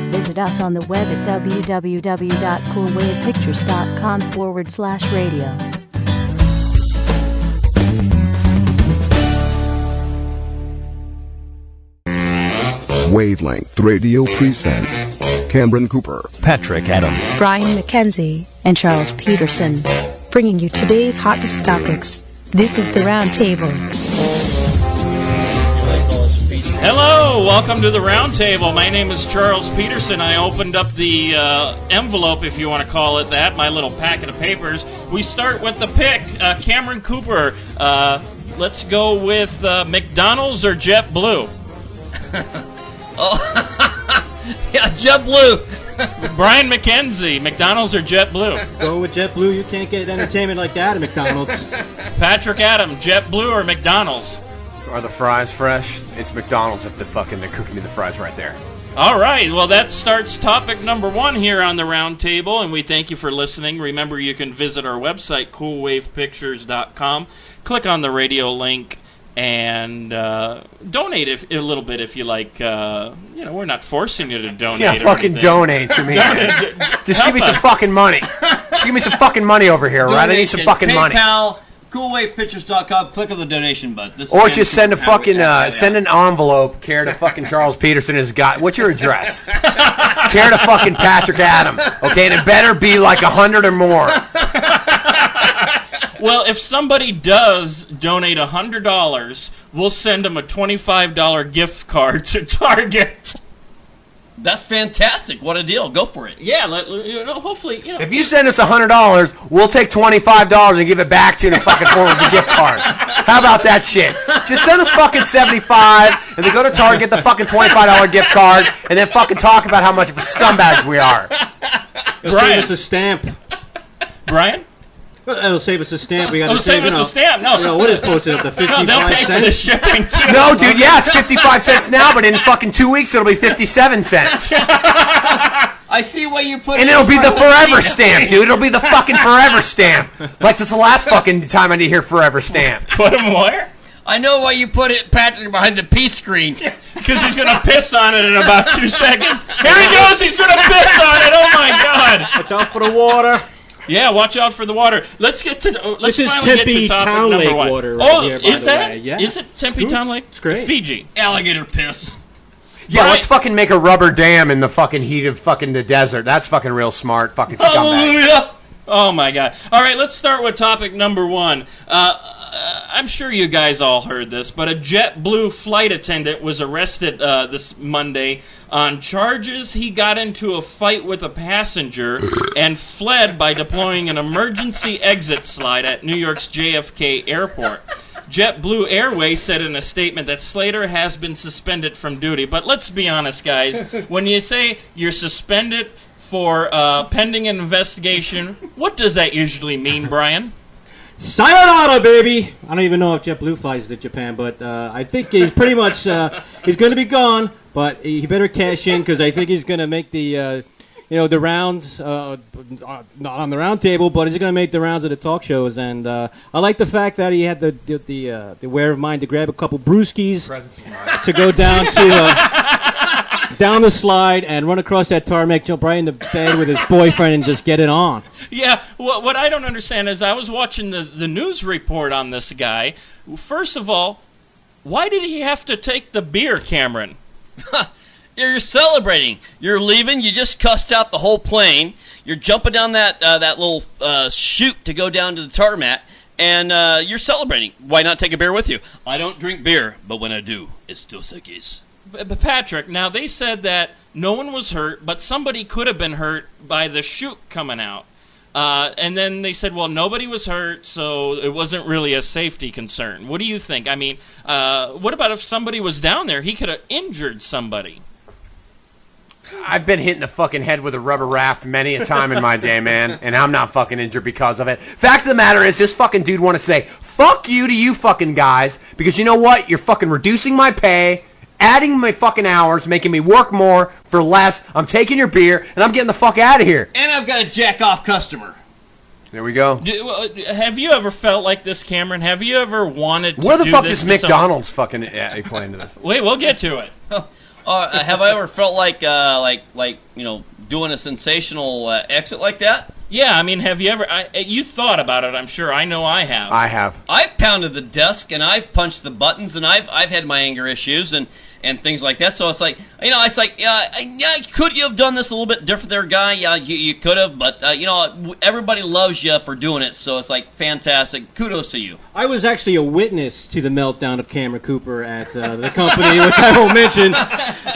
Visit us on the web at www.coolwavepictures.com/radio. Wavelength Radio presents Cameron Cooper, Patrick Adam, Brian McKenzie, and Charles Peterson, bringing you today's hottest topics. This is the Roundtable. Hello, welcome to the Roundtable. My name is Charles Peterson. I opened up the envelope, if you want to call it that, my little packet of papers. We start with the pick, Cameron Cooper. Let's go with McDonald's or JetBlue. Yeah, JetBlue. Brian McKenzie, McDonald's or JetBlue? Go with JetBlue. You can't get entertainment like that at McDonald's. Patrick Adam, JetBlue or McDonald's? Are the fries fresh? It's McDonald's if they're cooking me the fries right there. All right, well, that starts topic number one here on the Roundtable, and we thank you for listening. Remember, you can visit our website, coolwavepictures.com. Click on the radio link and donate a little bit if you like. We're not forcing you to donate. Yeah, fucking donate to me. Just give me some fucking money. Just give me some fucking money over here, right? I need some fucking money. PayPal, coolwavepictures.com. Click on the donation button. Or just send a fucking send an envelope, care to fucking Charles Peterson has got. What's your address? Care to fucking Patrick Adam. Okay, and it better be like 100 or more. Well, if somebody does donate $100, we'll send them a $25 gift card to Target. That's fantastic. What a deal. Go for it. Yeah, hopefully, If you send us $100, we'll take $25 and give it back to you in the fucking form of a gift card. How about that shit? Just send us fucking $75, and then go to Target, get the fucking $25 gift card, and then fucking talk about how much of a scumbags we are. It'll save us a stamp. Brian? It'll save us a stamp. We got to save us a stamp. No, what is posted up to 55 they'll pay cents? for the shipping too. No, dude, yeah, it's 55 cents now, but in fucking 2 weeks it'll be 57 cents. I see why you put And it'll be the forever stamp, dude. It'll be the fucking forever stamp. Like this is the last fucking time I need to hear forever stamp. Put him where? I know why you put it, Patrick, behind the P screen. Because he's going to piss on it in about 2 seconds. Here he goes, he's going to piss on it. Oh my God. Watch out for the water. Yeah, watch out for the water. Let's get to This is Tempe Town Lake water right here, by is the that? way. Yeah. Is it Tempe Town Lake? It's great. Fiji. Alligator piss. Yeah, let's fucking make a rubber dam in the fucking heat of fucking the desert. That's fucking real smart, fucking scumbag. Hallelujah. Oh my God. All right, let's start with topic number one. I'm sure you guys all heard this, but a JetBlue flight attendant was arrested this Monday on charges he got into a fight with a passenger and fled by deploying an emergency exit slide at New York's JFK airport. JetBlue Airways said in a statement that Slater has been suspended from duty. But let's be honest, guys. When you say you're suspended for pending an investigation, what does that usually mean, Brian? Sayonara, baby! I don't even know if JetBlue flies to Japan, but I think he's pretty much he's going to be gone. But he better cash in because I think he's going to make the the rounds not on the round table, but he's going to make the rounds of the talk shows. And I like the fact that he had the aware of mind to grab a couple brewskis to go down to down the slide and run across that tarmac, jump right into bed with his boyfriend, and just get it on. Yeah, what I don't understand is I was watching the news report on this guy. First of all, why did he have to take the beer, Cameron? You're celebrating. You're leaving. You just cussed out the whole plane. You're jumping down that little chute to go down to the tarmac, and you're celebrating. Why not take a beer with you? I don't drink beer, but when I do, it's Dos Equis. But Patrick, now they said that no one was hurt, but somebody could have been hurt by the chute coming out. And then they said, well, nobody was hurt, so it wasn't really a safety concern. What do you think? I mean, what about if somebody was down there? He could have injured somebody. I've been hit in the fucking head with a rubber raft many a time in my day, man, and I'm not fucking injured because of it. Fact of the matter is, this fucking dude want to say, fuck you to you fucking guys, because you know what? You're fucking reducing my pay, adding my fucking hours, making me work more for less. I'm taking your beer, and I'm getting the fuck out of here. And I've got a jack-off customer. There we go. Have you ever felt like this, Cameron? Have you ever wanted to Where the do fuck this does to McDonald's fucking play into this? Wait, we'll get to it. Have I ever felt like doing a sensational exit like that? Yeah, I mean, have you ever? You thought about it, I'm sure. I know I have. I have. I've pounded the desk and I've punched the buttons and I've had my anger issues and things like that. So it's like, could you have done this a little bit different there, guy? Yeah, you could have, but everybody loves you for doing it. So it's like fantastic. Kudos to you. I was actually a witness to the meltdown of Cameron Cooper at the company, which I won't mention.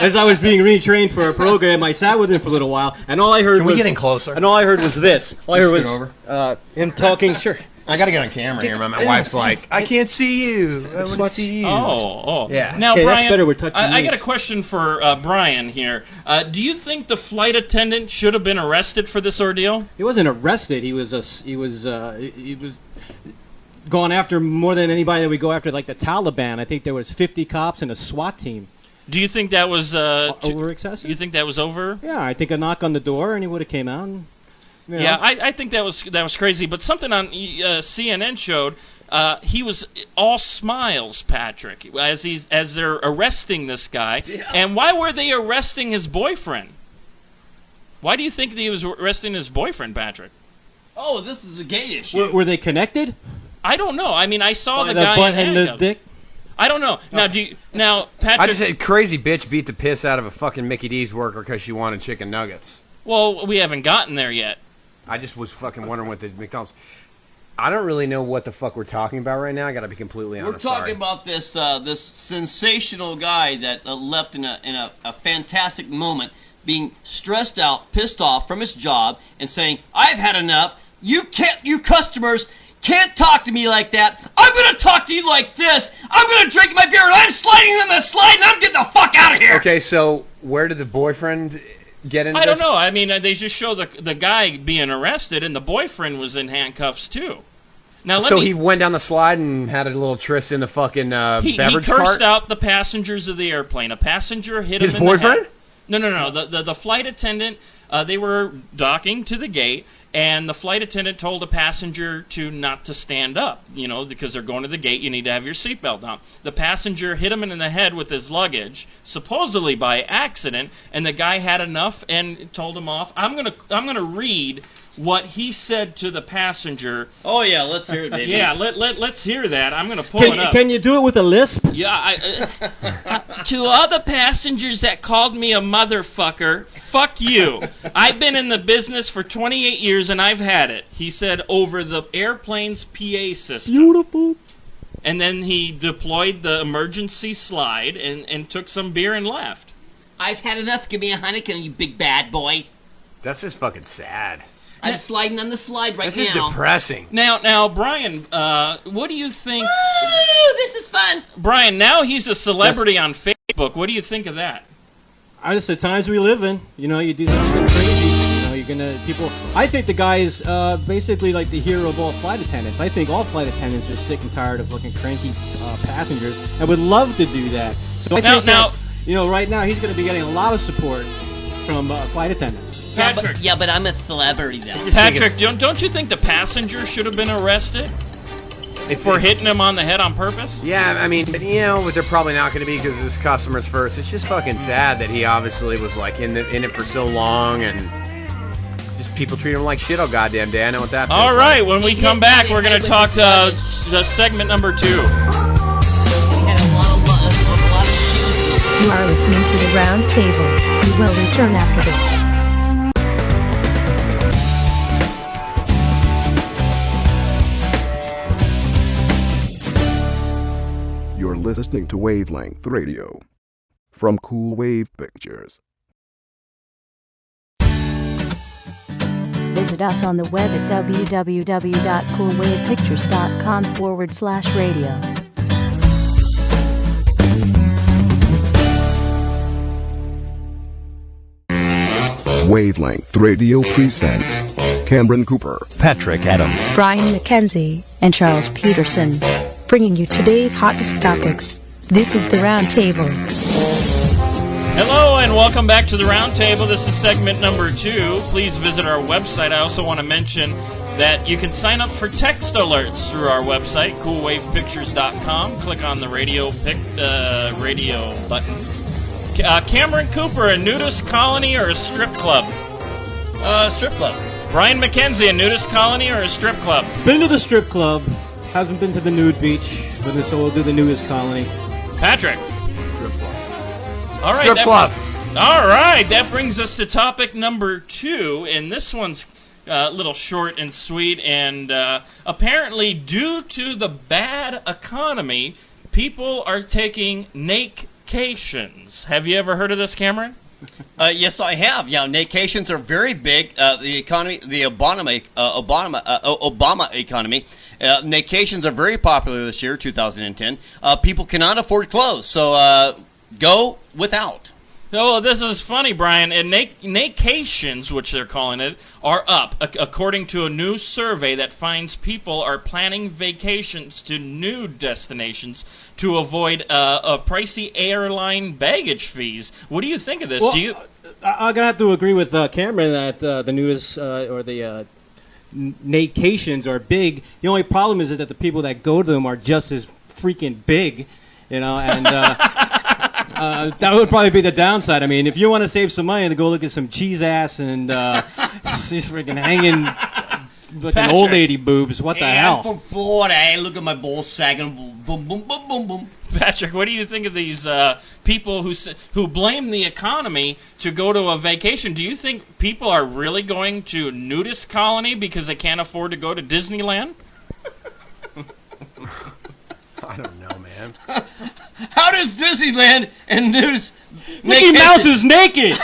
As I was being retrained for a program, I sat with him for a little while, and all I heard Can was we get in closer? And all I heard was this. All I heard was over? him talking. Sure. I gotta get on camera here. My wife's like, I can't see you. I want to see you. Oh. Yeah. Now, Okay, that's Brian, better. We're touching I got a base. question for Brian here. Do you think the flight attendant should have been arrested for this ordeal? He wasn't arrested. He was gone after more than anybody that we go after, like the Taliban. I think there was 50 cops and a SWAT team. Do you think that was Over excessive? You think that was over? Yeah, I think a knock on the door and he would have came out. And, you know. Yeah, I think that was crazy. But something on CNN showed he was all smiles, Patrick, as they're arresting this guy. Yeah. And why were they arresting his boyfriend? Why do you think that he was arresting his boyfriend, Patrick? Oh, this is a gay issue. Were they connected? I don't know. I mean, I saw the the guy butt in and the handcuffs. dick? I don't know. Now, Patrick. I just said crazy bitch beat the piss out of a fucking Mickey D's worker because she wanted chicken nuggets. Well, we haven't gotten there yet. I just was fucking wondering what the McDonald's. I don't really know what the fuck we're talking about right now. I gotta be completely honest. We're talking about this this sensational guy that left in a fantastic moment, being stressed out, pissed off from his job, and saying, "I've had enough. You customers can't talk to me like that. I'm gonna talk to you like this. I'm gonna drink my beer and I'm sliding in the slide and I'm getting the fuck out of here." Okay, so where did the boyfriend get into I don't this? know. I mean, they just show the guy being arrested, and the boyfriend was in handcuffs too. Now, He went down the slide and had a little tryst in the fucking he beverage cursed cart? out the passengers of the airplane. A passenger hit him His in the boyfriend? head. No. The flight attendant, they were docking to the gate, and the flight attendant told a passenger not to stand up, because they're going to the gate, you need to have your seatbelt on. The passenger hit him in the head with his luggage, supposedly by accident, and the guy had enough and told him off. I'm gonna read what he said to the passenger. Oh yeah, let's hear it, baby. Yeah, let's hear that. I'm gonna pull it up. Can you do it with a lisp? Yeah, to all the passengers that called me a motherfucker, fuck you. I've been in the business for 28 years and I've had it, he said over the airplane's PA system. Beautiful. And then he deployed the emergency slide and took some beer and left. I've had enough. Give me a Heineken, you big bad boy. That's just fucking sad. I'm sliding on the slide right This now. is depressing. Now, Brian, what do you think? Woo, this is fun. Brian, now he's a celebrity on Facebook. What do you think of that? It's the times we live in. You do something crazy. You're gonna people. I think the guy is basically like the hero of all flight attendants. I think all flight attendants are sick and tired of looking cranky passengers and would love to do that. So I think that, right now he's going to be getting a lot of support from flight attendants. Patrick. Yeah, but I'm a celebrity though. Patrick, don't you think the passenger should have been arrested for hitting him on the head on purpose? Yeah, I mean, but they're probably not going to be because it's customers first. It's just fucking sad that he obviously was like in it for so long and just people treat him like shit all goddamn day. I know what that feels All right, like. when we come back, we're going to talk the segment number 2. You are listening to the Round Table. We will return after this. You're listening to Wavelength Radio from Cool Wave Pictures. Visit us on the web at www.coolwavepictures.com/radio. Wavelength Radio presents Cameron Cooper, Patrick Adams, Brian McKenzie, and Charles Peterson, bringing you today's hottest topics. This is the Round Table. Hello and welcome back to the Round Table. This is segment number 2. Please visit our website. I also want to mention that you can sign up for text alerts through our website, coolwavepictures.com. Click on the radio button. Cameron Cooper, a nudist colony or a strip club? Strip club. Brian McKenzie, a nudist colony or a strip club? Been to the strip club. Hasn't been to the nude beach, but so we'll do the nudist colony. Patrick. All right, Strip club. All right, that brings us to topic number 2, and this one's a little short and sweet. And apparently, due to the bad economy, people are taking Nude-cations. Have you ever heard of this, Cameron? Yes, I have. Yeah, Nude-cations are very big. The economy, the Obama economy. Nude-cations are very popular this year, 2010. People cannot afford clothes, so go without. Oh, this is funny, Brian. And Nude-cations, which they're calling it, are up, according to a new survey that finds people are planning vacations to nude destinations to avoid pricey airline baggage fees. What do you think of this? Well, Do you? I'm gonna have to agree with Cameron that the nudist or the Nude-cations are big. The only problem is that the people that go to them are just as freaking big, and that would probably be the downside. I mean, if you want to save some money to go look at some cheese ass and just freaking hanging looking old lady boobs, what the hell? I'm from Florida. Look at my balls sagging. Boom, boom, boom, boom, boom. Patrick, what do you think of these people who blame the economy to go to a vacation? Do you think people are really going to nudist colony because they can't afford to go to Disneyland? I don't know, man. How does Disneyland and nudist Mickey Mouse is naked.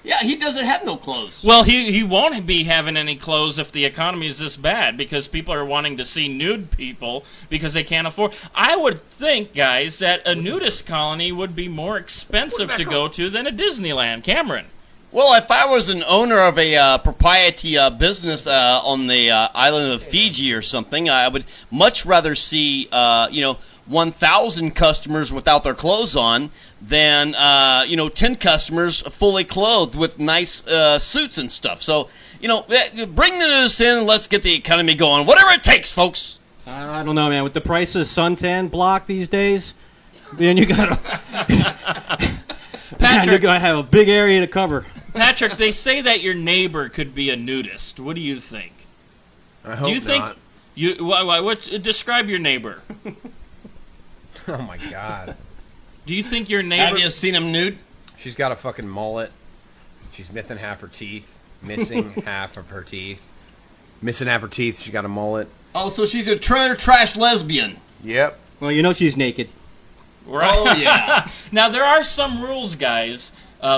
Yeah, he doesn't have no clothes. Well, he won't be having any clothes if the economy is this bad, because people are wanting to see nude people because they can't afford. I would think, guys, that a nudist colony would be more expensive to go to than a Disneyland. Cameron. Well, if I was an owner of a propriety business on the island of Fiji or something, I would much rather see 1,000 customers without their clothes on than 10 customers fully clothed with nice suits and stuff. So, bring the news in and let's get the economy going. Whatever it takes, folks. I don't know, man. With the price of suntan block these days, then you got Patrick, you're gonna have a big area to cover. Patrick, they say that your neighbor could be a nudist. What do you think? I hope Do you think not. describe your neighbor? Oh my god. Do you think your neighbor? Have you seen him nude? She's got a fucking mullet. She's missing half her teeth. Missing half of her teeth. Missing half her teeth. She got a mullet. Oh, so she's a trailer trash lesbian. Yep. Well, she's naked. Right. Oh, yeah. Now, there are some rules, guys,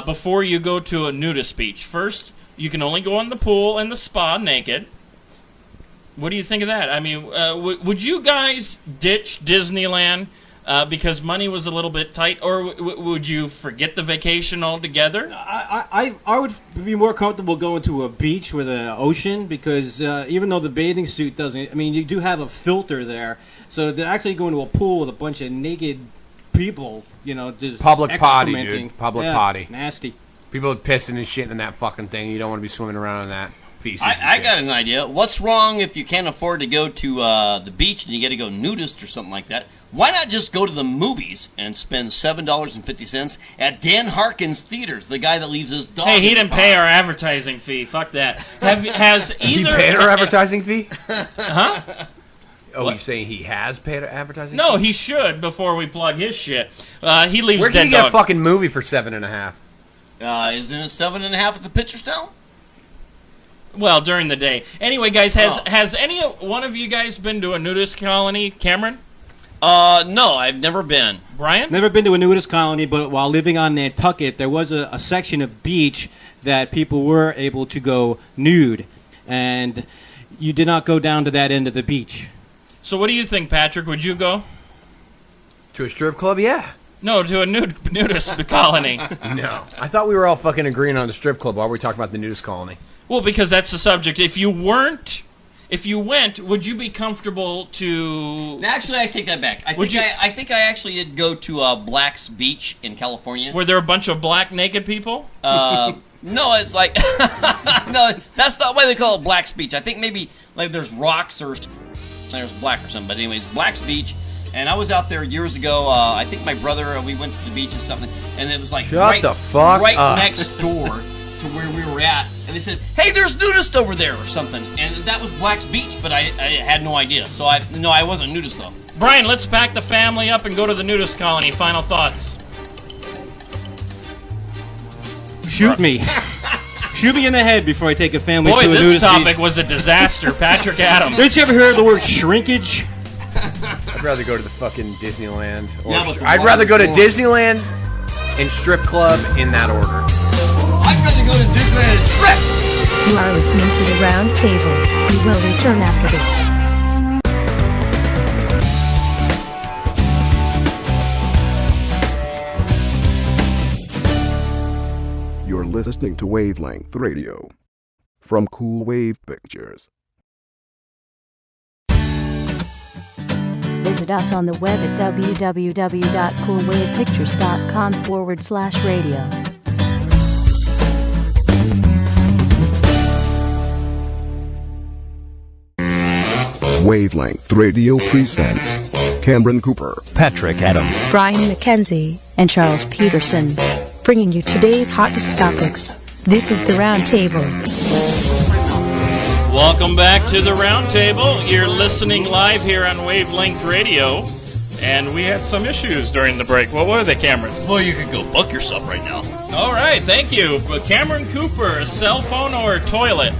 before you go to a nudist beach. First, you can only go in the pool and the spa naked. What do you think of that? I mean, would you guys ditch Disneyland because money was a little bit tight, or would you forget the vacation altogether? I would be more comfortable going to a beach with an ocean because even though the bathing suit doesn't, I mean, you do have a filter there. So they're actually going to a pool with a bunch of naked people, just Public potty, excrementing. dude. Public potty. Nasty. People are pissing and shitting in that fucking thing. You don't want to be swimming around in that feces. I got an idea. What's wrong if you can't afford to go to the beach and you got to go nudist or something like that? Why not just go to the movies and spend $7.50 at Dan Harkin's theaters, the guy that leaves his dog? Hey, he in the didn't pay car? our advertising fee. Fuck that. Has He either paid our advertising fee? Huh? Oh, What? you're saying he has paid our advertising No, fee? he should before we plug his shit. He leaves Where dead can you get dog. a fucking movie for $7.50? Isn't it 7.5 at the Picture Stone? Well, during the day. Anyway, guys, has Oh. has any one of you guys been to a nudist colony? Cameron? No, I've never been. Brian? Never been to a nudist colony, but while living on Nantucket, there was a section of beach that people were able to go nude, and you did not go down to that end of the beach. So what do you think, Patrick? Would you go? To a strip club? Yeah. No, to a nudist colony. No. I thought we were all fucking agreeing on the strip club. Why were we talking about the nudist colony? Well, because that's the subject. If you went, would you be comfortable to... Actually, I take that back. I think I actually did go to Black's Beach in California. Were there a bunch of black naked people? No, it's like no, that's not why they call it Black's Beach. I think maybe like there's rocks or there's black or something. But anyways, Black's Beach, And I was out there years ago. I think my brother, we went to the beach or something, and it was like Shut the fuck right up. next door to where we were at. And they said, "Hey, there's Nudist over there," or something. And that was Black's Beach, but I had no idea. So I wasn't Nudist though. Brian, let's pack the family up and go to the nudist colony. Final thoughts. Shoot me. Shoot me in the head before I take a family Boy, to a this nudist topic beach. was a disaster. Patrick Adams. Didn't you ever hear the word shrinkage? I'd rather go to the fucking Disneyland. Or Yeah, but the I'd rather go to water's Disneyland and strip club in that order. I'd rather go to Disneyland and strip. You are listening to the Round Table. We will return after this. You're listening to Wavelength Radio from Cool Wave Pictures. Visit us on the web at www.coolwavepictures.com/radio. Wavelength Radio presents Cameron Cooper, Patrick Adams, Brian McKenzie and Charles Peterson, bringing you today's hottest topics. This is the Round Table. Welcome back to the Round Table. You're listening live here on Wavelength Radio. And we had some issues during the break. What were they, Cameron? Well, you could go fuck yourself right now. All right, thank you. Cameron Cooper, a cell phone or a toilet?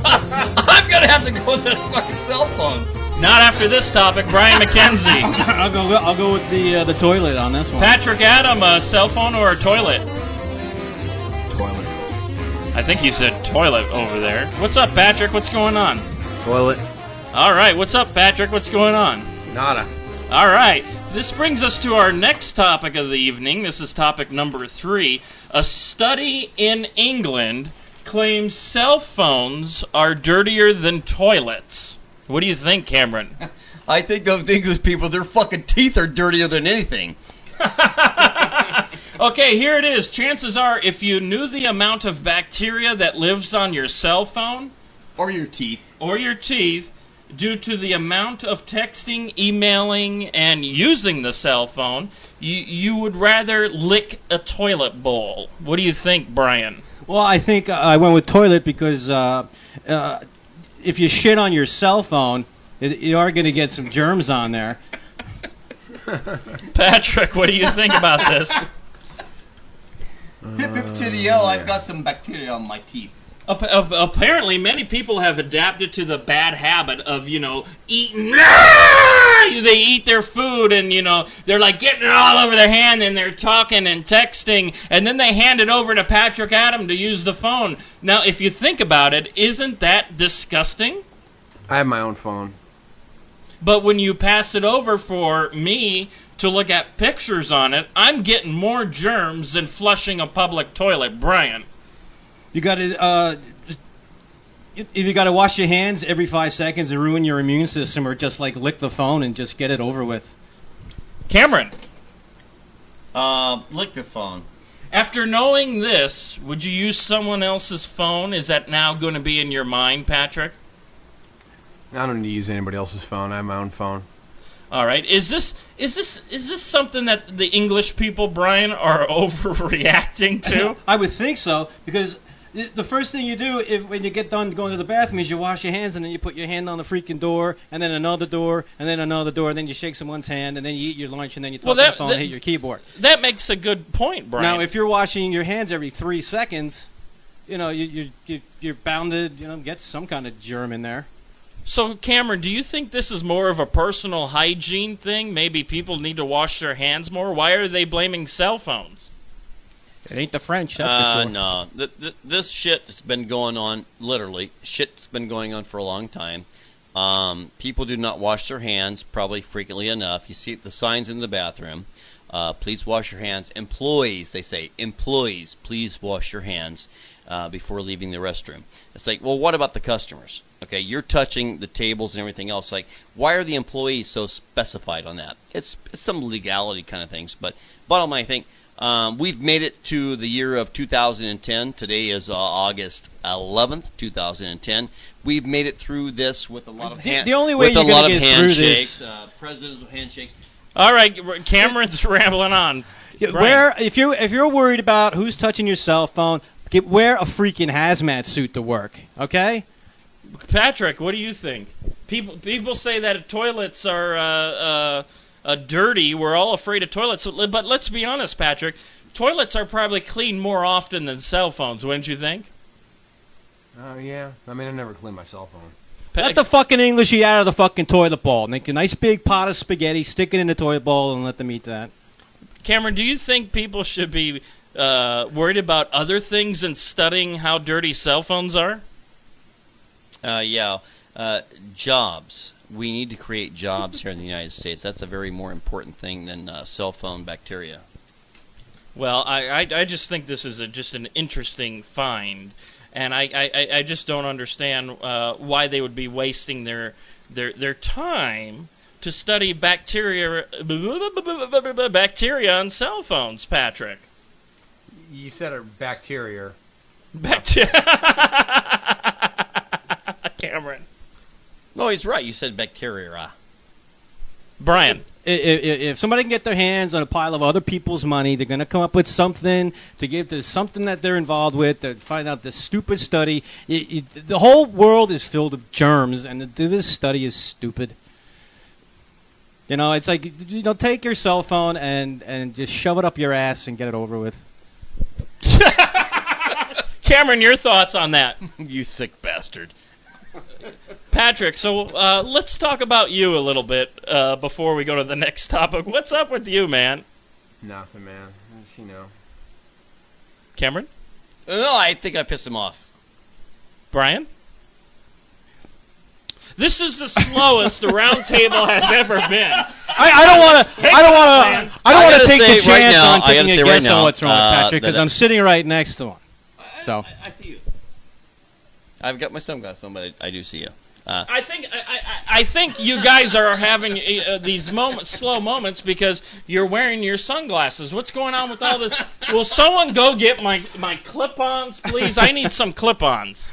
I'm gonna have to go with this fucking cell phone. Not after this topic. Brian McKenzie. I'll go with the toilet on this one. Patrick Adam, a cell phone or a toilet? Toilet. I think you said toilet over there. What's up, Patrick? What's going on? Toilet. All right, what's up, Patrick? What's going on? Nada. All right, this brings us to our next topic of the evening. This is topic number 3. A study in England claims cell phones are dirtier than toilets. What do you think, Cameron? I think those English people, their fucking teeth are dirtier than anything. Okay, here it is. Chances are, if you knew the amount of bacteria that lives on your cell phone Or your teeth. or your teeth, due to the amount of texting, emailing, and using the cell phone, you would rather lick a toilet bowl. What do you think, Brian? Well, I think I went with toilet because if you shit on your cell phone, you are going to get some germs on there. Patrick, what do you think about this? Hip hip titty yo, I've got some bacteria on my teeth. Apparently, many people have adapted to the bad habit of, eating. They eat their food and, they're like getting it all over their hand and they're talking and texting, and then they hand it over to Patrick Adam to use the phone. Now, if you think about it, isn't that disgusting? I have my own phone. But when you pass it over for me to look at pictures on it, I'm getting more germs than flushing a public toilet. Brian. You got to you got to wash your hands every 5 seconds and ruin your immune system, or just like lick the phone and just get it over with. Cameron. Lick the phone. After knowing this, would you use someone else's phone? Is that now going to be in your mind, Patrick? I don't need to use anybody else's phone. I have my own phone. All right. Is this something that the English people, Brian, are overreacting to? I would think so, because the first thing you do when you get done going to the bathroom is you wash your hands, and then you put your hand on the freaking door, and then another door, and then another door, and then you shake someone's hand, and then you eat your lunch, and then you talk on the phone and hit your keyboard. That makes a good point, Brian. Now, if you're washing your hands every 3 seconds, you're bound to get some kind of germ in there. So, Cameron, do you think this is more of a personal hygiene thing? Maybe people need to wash their hands more? Why are they blaming cell phones? It ain't the French, that's for sure. No. This shit has been going on, literally. Shit's been going on for a long time. People do not wash their hands, probably frequently enough. You see the signs in the bathroom. Please wash your hands. Employees, they say, employees, please wash your hands before leaving the restroom. It's like, well, what about the customers? Okay, you're touching the tables and everything else. Like, why are the employees so specified on that? It's some legality kind of things. But bottom line, I think We've made it to the year of 2010. Today is August 11th, 2010. We've made it through this with a lot of the only way you're going to get through this, presidential handshakes. All right, Cameron's rambling on. If you're worried about who's touching your cell phone, wear a freaking hazmat suit to work. Okay. Patrick, what do you think? People say that toilets are dirty. We're all afraid of toilets. But let's be honest, Patrick. Toilets are probably cleaned more often than cell phones, wouldn't you think? Oh, yeah. I mean, I never clean my cell phone. Let the fucking English eat out of the fucking toilet bowl. Make a nice big pot of spaghetti, stick it in the toilet bowl, and let them eat that. Cameron, do you think people should be worried about other things than studying how dirty cell phones are? Yeah. Jobs. We need to create jobs here in the United States. That's a very more important thing than cell phone bacteria. Well, I just think this is just an interesting find, and I just don't understand why they would be wasting their time to study bacteria on cell phones, Patrick. You said a bacteria. Cameron. No, he's right. You said bacteria. Brian. If somebody can get their hands on a pile of other people's money, they're going to come up with something to give to something that they're involved with to find out this stupid study. The whole world is filled with germs, and to do this study is stupid. You know, it's like, take your cell phone and just shove it up your ass and get it over with. Cameron, your thoughts on that? You sick bastard. Patrick, so let's talk about you a little bit before we go to the next topic. What's up with you, man? Nothing, man. You know. Cameron? No, I think I pissed him off. Brian? This is the slowest the round table has ever been. I don't want to take the chance on taking a guess on what's wrong with Patrick because I'm sitting right next to him. So I see you. I've got my sunglasses on, but I do see you. I think you guys are having these slow moments because you're wearing your sunglasses. What's going on with all this? Will someone go get my clip-ons, please? I need some clip-ons.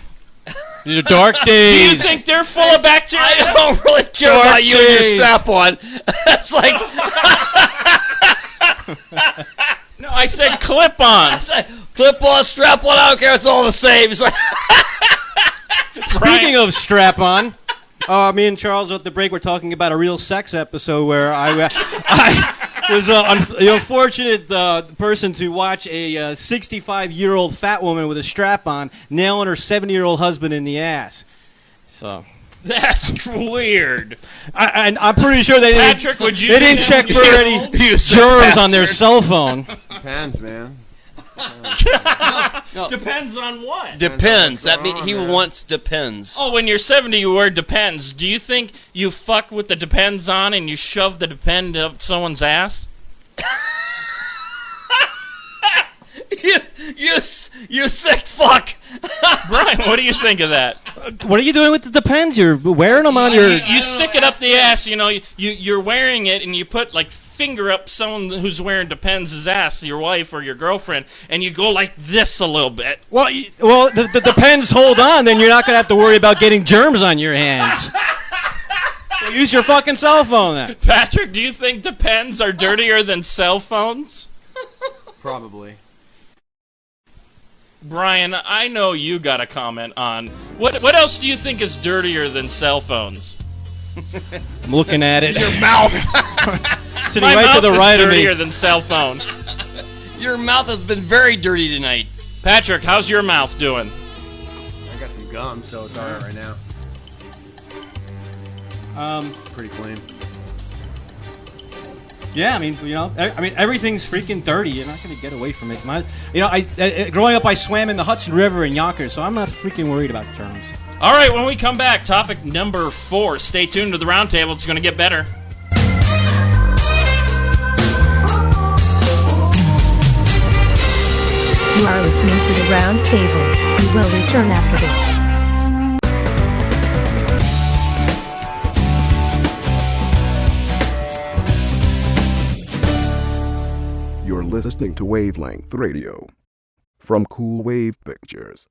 These are dark days. Do you think they're full of bacteria? I don't really care about you and your strap-on. It's like... No, I said clip-ons. Clip-on, strap-on, I don't care. It's all the same. It's like... Speaking of strap-on, me and Charles at the break were talking about a real sex episode where I was the unfortunate person to watch a 65-year-old fat woman with a strap-on nailing her 70-year-old husband in the ass. So that's weird. I'm pretty sure they didn't. Patrick, would you? They didn't check for any germs on their cell phone. Depends, man. No. Depends on what? Depends. That means he wants depends. Oh, when you're 70, you wear depends. Do you think you fuck with the depends on and you shove the depend up someone's ass? you sick fuck. Brian, what do you think of that? What are you doing with the depends? You're wearing them on your... You stick it up the ass, you're wearing it, and you put, finger up someone who's wearing depends' ass, your wife or your girlfriend, and you go like this a little bit. Well, the depends hold on, then you're not going to have to worry about getting germs on your hands. So use your fucking cell phone then. Patrick, do you think depends are dirtier than cell phones? Probably. Brian, I know you got a comment on what else do you think is dirtier than cell phones? I'm looking at it. Your mouth. Sitting My right mouth to the is right of me. dirtier than cell phone. Your mouth has been very dirty tonight. Patrick, how's your mouth doing? I got some gum, so it's alright right now. Pretty clean. Yeah, I mean, everything's freaking dirty. You're not going to get away from it. Growing up, I swam in the Hudson River in Yonkers, so I'm not freaking worried about germs. All right, when we come back, topic number 4. Stay tuned to the roundtable. It's going to get better. You are listening to the roundtable. We will return after this. You're listening to Wavelength Radio from Cool Wave Pictures.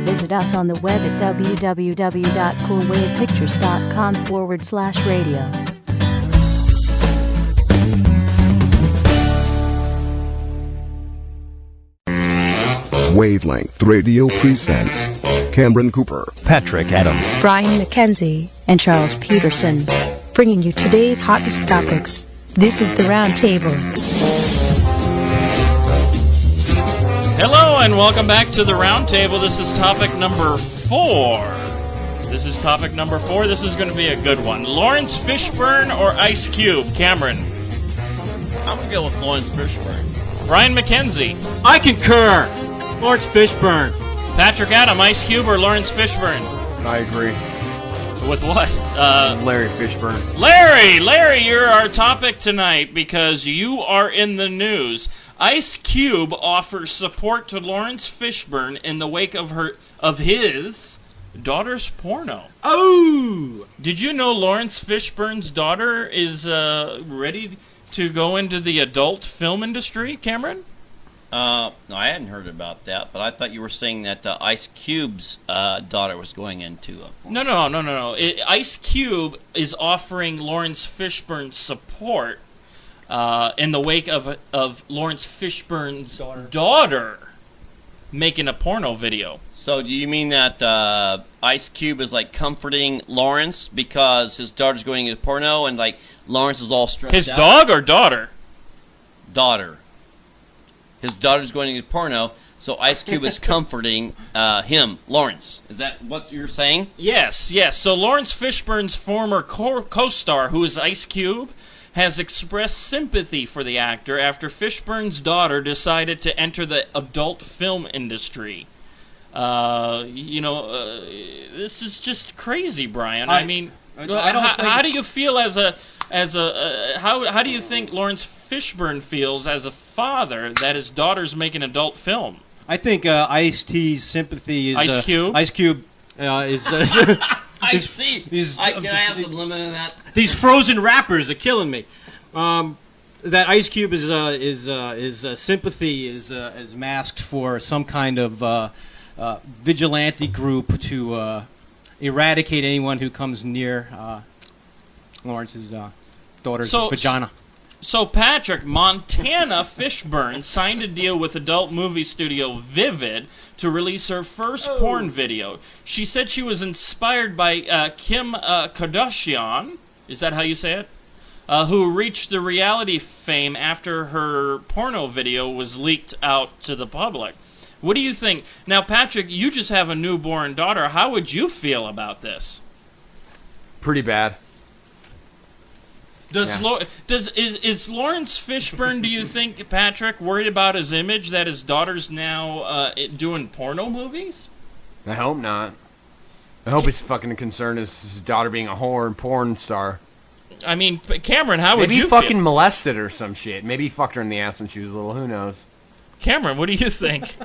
Visit us on the web at www.coolwavepictures.com/radio. Wavelength Radio presents Cameron Cooper, Patrick Adam, Brian McKenzie, and Charles Peterson, bringing you today's hottest topics. This is the Roundtable. Hello and welcome back to the Roundtable. This is topic number 4. This is going to be a good one. Lawrence Fishburne or Ice Cube? Cameron. I'm going to go with Lawrence Fishburne. Brian McKenzie. I concur. Lawrence Fishburne. Patrick Adam, Ice Cube or Lawrence Fishburne? I agree. With what? Larry Fishburne. Larry, you're our topic tonight because you are in the news. Ice Cube offers support to Lawrence Fishburne in the wake of his daughter's porno. Oh! Did you know Lawrence Fishburne's daughter is ready to go into the adult film industry, Cameron? No, I hadn't heard about that, but I thought you were saying that Ice Cube's daughter was going into a... No. Ice Cube is offering Lawrence Fishburne support in the wake of Lawrence Fishburne's daughter making a porno video. So do you mean that Ice Cube is like comforting Lawrence because his daughter's going into porno and like Lawrence is all stressed out? His dog or daughter? Daughter. His daughter's going into porno, so Ice Cube is comforting him, Lawrence. Is that what you're saying? Yes. So Lawrence Fishburne's former co-star, who is Ice Cube, has expressed sympathy for the actor after Fishburne's daughter decided to enter the adult film industry. This is just crazy, Brian. I mean, how do you feel how do you think Lawrence Fishburne feels as a father that his daughter's making adult film? I think Ice-T's sympathy is... Ice Cube? Ice Cube is... I see. Can I have some lemon in that? These frozen rappers are killing me. That Ice Cube is sympathy is masked for some kind of vigilante group to eradicate anyone who comes near Lawrence's daughter's vagina. So, Patrick, Montana Fishburne signed a deal with adult movie studio Vivid to release her first porn video. She said she was inspired by Kim Kardashian, is that how you say it? Who reached the reality fame after her porno video was leaked out to the public. What do you think? Now, Patrick, you just have a newborn daughter. How would you feel about this? Pretty bad. Is Lawrence Fishburne, do you think, Patrick, worried about his image that his daughter's now doing porno movies? I hope not. I hope he's fucking concerned as his daughter being a whore and porn star. I mean, Cameron, how would you feel? Maybe he fucking molested her or some shit. Maybe he fucked her in the ass when she was little. Who knows? Cameron, what do you think?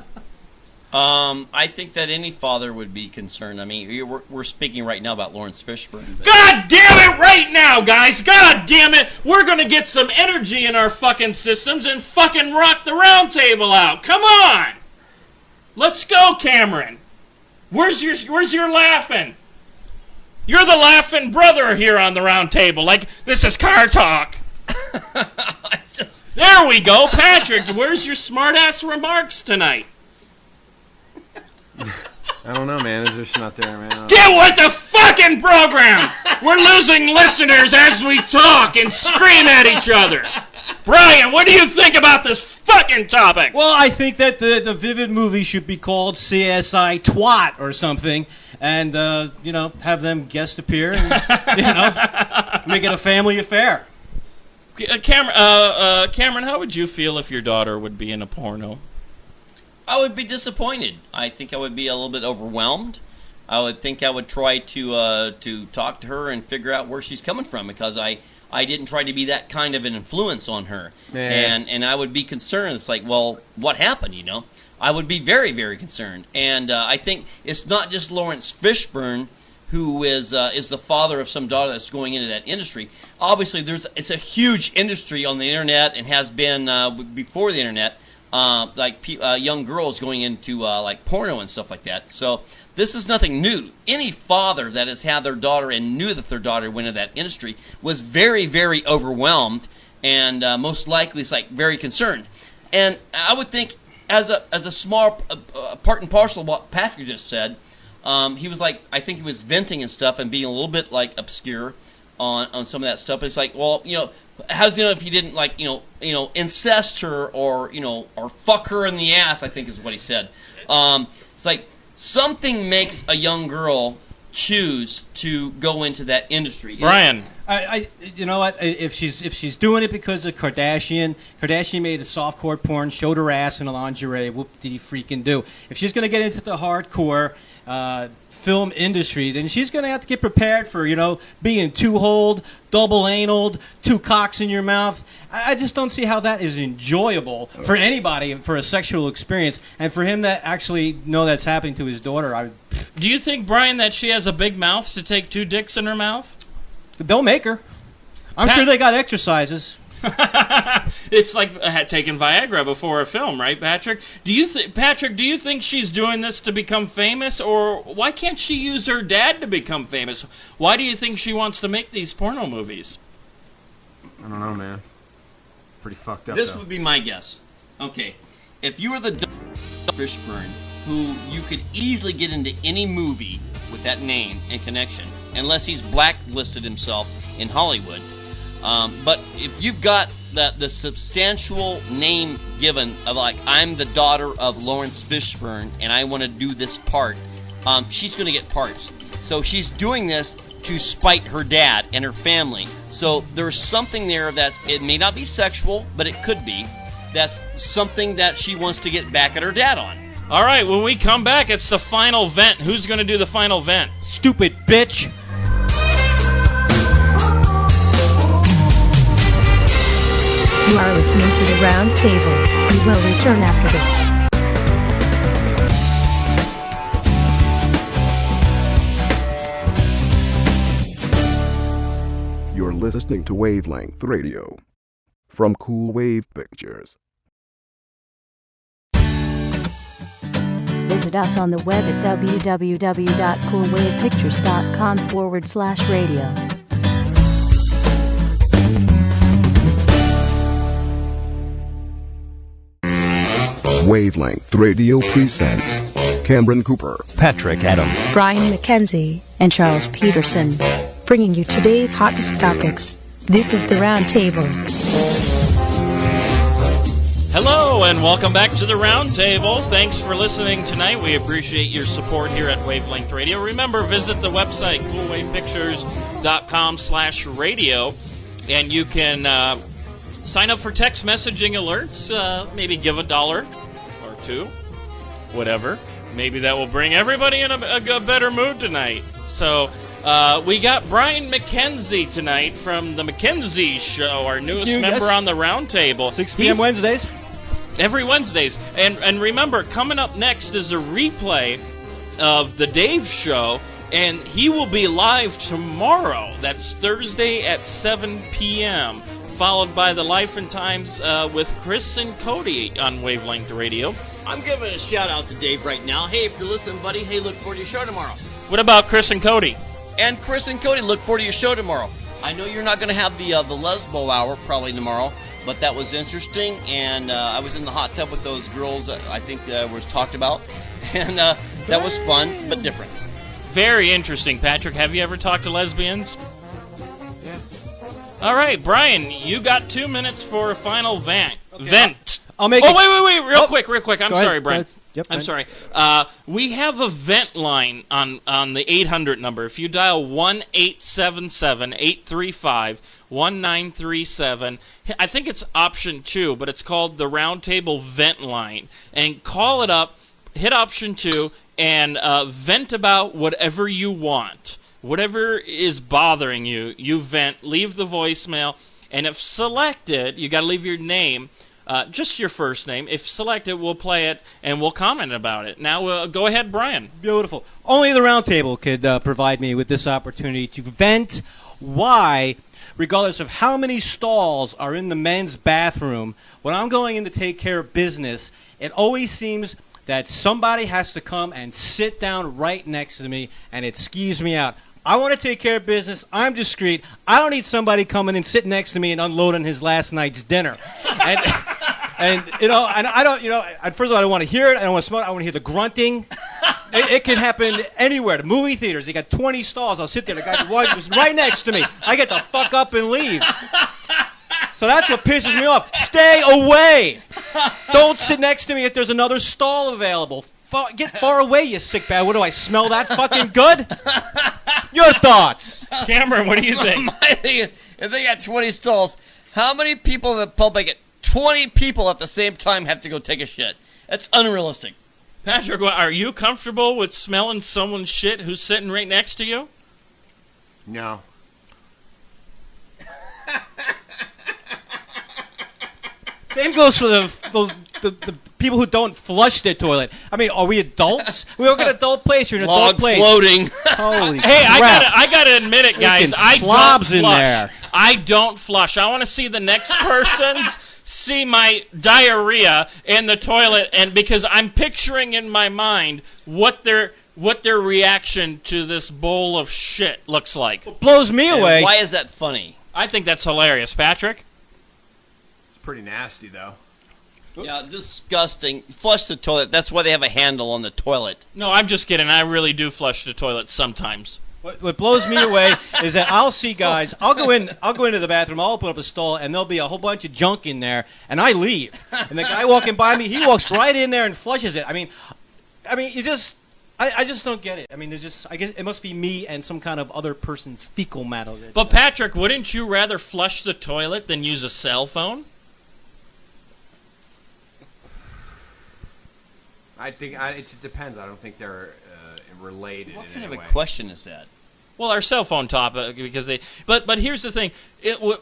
I think that any father would be concerned. I mean, we're speaking right now about Lawrence Fishburne. God damn it right now, guys! God damn it! We're gonna get some energy in our fucking systems and fucking rock the round table out. Come on! Let's go, Cameron. Where's your laughing? You're the laughing brother here on the round table. Like, this is car talk. There we go. Patrick, where's your smart-ass remarks tonight? I don't know, man. It's just not there, man. Get with the fucking program! We're losing listeners as we talk and scream at each other. Brian, what do you think about this fucking topic? Well, I think that the Vivid movie should be called CSI Twat or something, and have them guest appear and make it a family affair. Cameron, how would you feel if your daughter would be in a porno? I would be disappointed. I think I would be a little bit overwhelmed. I would think I would try to talk to her and figure out where she's coming from because I didn't try to be that kind of an influence on her. And I would be concerned. It's like, well, what happened, I would be very, very concerned. And I think it's not just Lawrence Fishburne who is the father of some daughter that's going into that industry. Obviously, it's a huge industry on the internet and has been before the internet. Young girls going into like porno and stuff like that. So this is nothing new. Any father that has had their daughter and knew that their daughter went into that industry was very, very overwhelmed and most likely is like very concerned. And I would think as a small part and parcel of what Patrick just said, he was like, I think he was venting and stuff and being a little bit like obscure on some of that stuff. But it's like, well, how's if he didn't like incest her or or fuck her in the ass? I think is what he said. It's like something makes a young girl choose to go into that industry. Brian, you know what? If she's doing it because of Kardashian made a softcore porn, showed her ass in a lingerie. Whoop did he freaking do? If she's gonna get into the hardcore film industry, then she's gonna have to get prepared for being two-holed, double anal, two cocks in your mouth. I just don't see how that is enjoyable for anybody for a sexual experience, and for him to actually know that's happening to his daughter. do you think, Brian, that she has a big mouth to take two dicks in her mouth? They'll make her. I'm sure they got exercises. It's like taking Viagra before a film, right, Patrick? Do you think she's doing this to become famous, or why can't she use her dad to become famous? Why do you think she wants to make these porno movies? I don't know, man. Pretty fucked up. This would be my guess. Okay, if you were the Fishburne, who you could easily get into any movie with that name and connection, unless he's blacklisted himself in Hollywood. But if you've got the substantial name given of like, I'm the daughter of Lawrence Fishburne and I want to do this part, she's going to get parts. So she's doing this to spite her dad and her family. So there's something there that it may not be sexual, but it could be. That's something that she wants to get back at her dad on. All right, when we come back, it's the final vent. Who's going to do the final vent? Stupid bitch. You are listening to the Round Table. We will return after this. You're listening to Wavelength Radio from Cool Wave Pictures. Visit us on the web at www.coolwavepictures.com/radio. Wavelength Radio presents Cameron Cooper, Patrick Adams, Brian McKenzie, and Charles Peterson, bringing you today's hottest topics. This is the Round Table. Hello, and welcome back to the Round Table. Thanks for listening tonight. We appreciate your support here at Wavelength Radio. Remember, visit the website, coolwavepictures.com/radio, and you can sign up for text messaging alerts, maybe give $1 or $2, whatever. Maybe that will bring everybody in a better mood tonight. So we got Brian McKenzie tonight from the McKenzie Show, our newest member on the Round Table. 6 p.m. Wednesdays. Every Wednesdays. And remember, coming up next is a replay of the Dave Show, and he will be live tomorrow. That's Thursday at 7 p.m., followed by the Life and Times with Chris and Cody on Wavelength Radio. I'm giving a shout out to Dave right now. Hey, if you're listening, buddy, hey, look forward to your show tomorrow. What about Chris and Cody? And Chris and Cody, look forward to your show tomorrow. I know you're not going to have the Lesbo Hour probably tomorrow, but that was interesting, and I was in the hot tub with those girls that I think was talked about, and that was fun, but different. Very interesting, Patrick. Have you ever talked to lesbians? Yeah. All right, Brian, you got 2 minutes for a final vent. Okay. I'll make wait, real quick. I'm sorry, ahead, Brian. Yep, I'm sorry. We have a vent line on the 800 number. If you dial 1-877-835-1937, I think it's option 2, but it's called the Roundtable Vent Line. And call it up, hit option 2, and vent about whatever you want. Whatever is bothering you, you vent, leave the voicemail, and if selected, you got to leave your name. just your first name. If selected, we'll play it and we'll comment about it. Now, go ahead, Brian. Beautiful. Only the Roundtable could provide me with this opportunity to vent why, regardless of how many stalls are in the men's bathroom, when I'm going in to take care of business, it always seems that somebody has to come and sit down right next to me, and it skeeves me out. I want to take care of business. I'm discreet. I don't need somebody coming and sitting next to me and unloading his last night's dinner. And I don't, first of all, I don't want to hear it. I don't want to smell it. I want to hear the grunting. It can happen anywhere. The movie theaters, they got 20 stalls. I'll sit there. The guy was right next to me. I get the fuck up and leave. So that's what pisses me off. Stay away. Don't sit next to me if there's another stall available. Get far away, you sick bag. What do I smell that fucking good? Your thoughts. Cameron, what do you think? My thing is, if they got 20 stalls, how many people in the pub make it? 20 people at the same time have to go take a shit. That's unrealistic. Patrick, are you comfortable with smelling someone's shit who's sitting right next to you? No. Same goes for the people who don't flush their toilet. I mean, are we adults? We work at an adult place. You're an Log adult place. floating. Holy Hey, crap. I gotta admit it, guys. I slobs don't in flush. there. I don't flush. I want to see the next person's see my diarrhea in the toilet, and because I'm picturing in my mind what their reaction to this bowl of shit looks like. What blows me And away. why is that funny? I think that's hilarious, Patrick. It's pretty nasty, though. Yeah, disgusting. Flush the toilet. That's why they have a handle on the toilet. No, I'm just kidding. I really do flush the toilet sometimes. What blows me away is that I'll see guys. I'll go into the bathroom. I'll open up a stall, and there'll be a whole bunch of junk in there, and I leave. And the guy walking by me, he walks right in there and flushes it. I mean, you just. I just don't get it. I mean, I guess it must be me and some kind of other person's fecal matter. But Patrick, wouldn't you rather flush the toilet than use a cell phone? I think it just depends. I don't think they're related. What in kind of any a way. question is that? Well, our cell phone topic, because they. But here's the thing: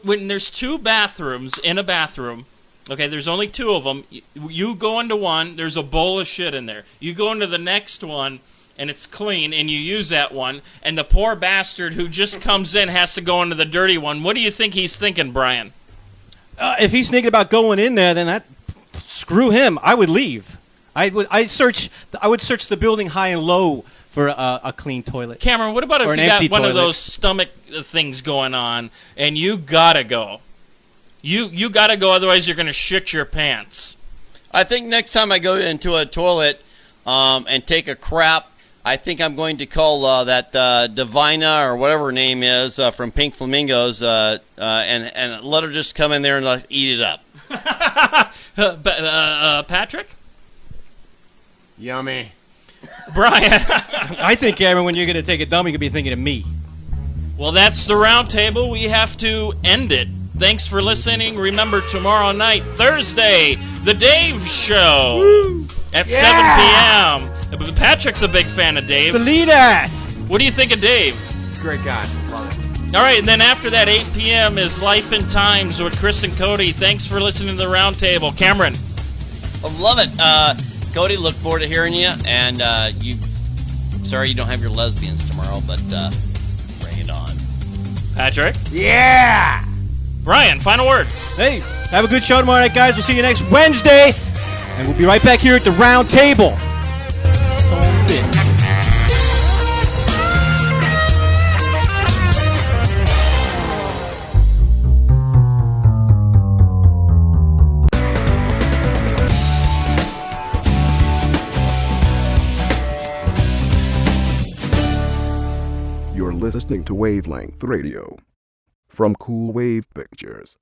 when there's two bathrooms in a bathroom, okay, there's only two of them. You go into one, there's a bowl of shit in there. You go into the next one, and it's clean, and you use that one, and the poor bastard who just comes in has to go into the dirty one. What do you think he's thinking, Brian? If he's thinking about going in there, then screw him. I would leave. I would search the building high and low for a clean toilet. Cameron, what about if Or an you got empty one of toilet. those stomach things going on, and you gotta go? You gotta go, otherwise you're gonna shit your pants. I think next time I go into a toilet and take a crap, I think I'm going to call that Divina or whatever her name is from Pink Flamingos and let her just come in there and eat it up. Patrick? Yummy. Brian? I think, Aaron, when you're going to take a dump, you could be thinking of me. Well, that's the round table. We have to end it. Thanks for listening. Remember, tomorrow night, Thursday, The Dave Show at 7 p.m. Patrick's a big fan of Dave. Salinas! What do you think of Dave? Great guy. Love it. All right, and then after that, 8 p.m. is Life and Times with Chris and Cody. Thanks for listening to the round table. Cameron? I love it. Cody, look forward to hearing you. And sorry you don't have your lesbians tomorrow, but bring it on. Patrick? Yeah! Brian, final word. Hey, have a good show tomorrow night, guys. We'll see you next Wednesday. And we'll be right back here at the round table. Son of a bitch. You're listening to Wavelength Radio from Cool Wave Pictures.